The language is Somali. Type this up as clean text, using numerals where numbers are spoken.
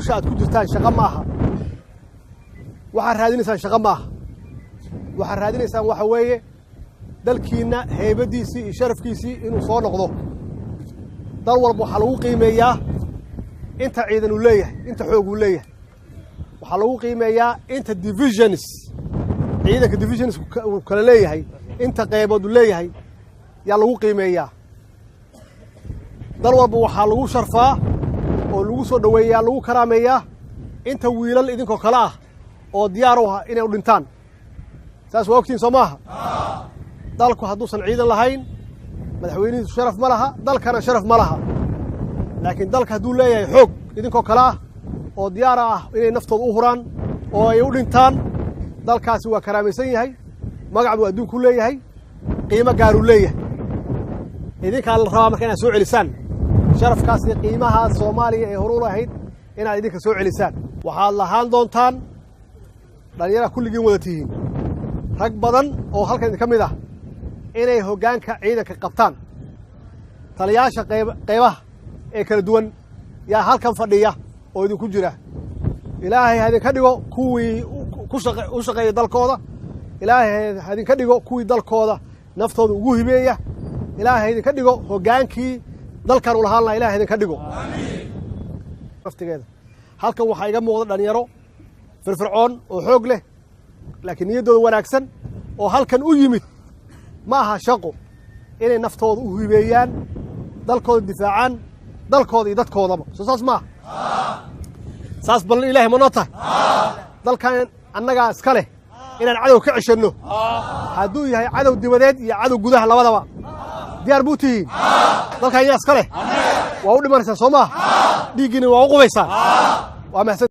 hawsha aad ku jirtaan shaqo maaha waxaad raadinaysaan shaqo maaha waxaad raadinaysaan waxa weeye dalkiinna heybadiisii iyo sharafkiisii inuu soo noqdo dal walba waxaa lagu qiimeeyaa inta ciidan uu leeyahay inta xoog uu leeyahay waxaa lagu qiimeeyaa inta divisions ciidanka divisions uu kala leeyahay inta qaybood uu leeyahay yaa lagu qiimeeyaa dal walba waxaa lagu sharfaa oo lagu soo dhaweeyaa lagu karaameeyaa inta wiilal idinkoo kale ah oo diyaar u ah inay u dhintaan saas waa ogtiin soo maaha dalku hadduusan ciidan lahayn madaxweynihiisu sharaf ma laha dalkana sharaf ma laha laakiin dalka hadduu leeyahay xoog idinkoo kale ah oo diyaara ah inay naftooda u huraan oo ay u dhintaan dalkaasi waa karaamaysan yahay magac buu adduunku leeyahay qiimo gaaruu leeyahay idinkaa la rabaa marka inaad soo celisaan sharafkaas iyo qiimaha Soomaaliya ee hore u lahayd inaad idinka soo celisaan waxaad lahaan doontaan dhalinyarada kulligiin wada tihiin rag badan oo halkan ka mid ah inay hoggaanka ciidanka qabtaan taliyaasha qaybaha ee kala duwan yaa halkan fadhiya oo idinku jira ilaahay idinka dhigo kuwii u shaqeeya dalkooda ilaahay idinka dhigo kuwii dalkooda naftooda ugu hibeeya ilaahay idinka dhigo hoggaankii dalkan u lahaan lahaa ilaahay idinka dhigo naftigeeda halkan waxaa iga muuqda dhalinyaro firfircoon oo xoog leh laakiin niyaddooda wanaagsan oo halkan u yimid ma aha shaqo inay naftooda u hibeeyaan dalkooda difaacaan dalkooda iyo dadkoodaba soo saas maaha saas ballan ilaahay ma noo tahay dalkan annagaa iska leh inaan cadow ka ceshanno hadduu yahay cadow dibadeed iyo cadow gudaha labadaba diyaar buu tihiin dalkan yaa iska leh waa u dhimanaysaan soo maaha dhiiggiina waa u qubaysaan waa mahadsan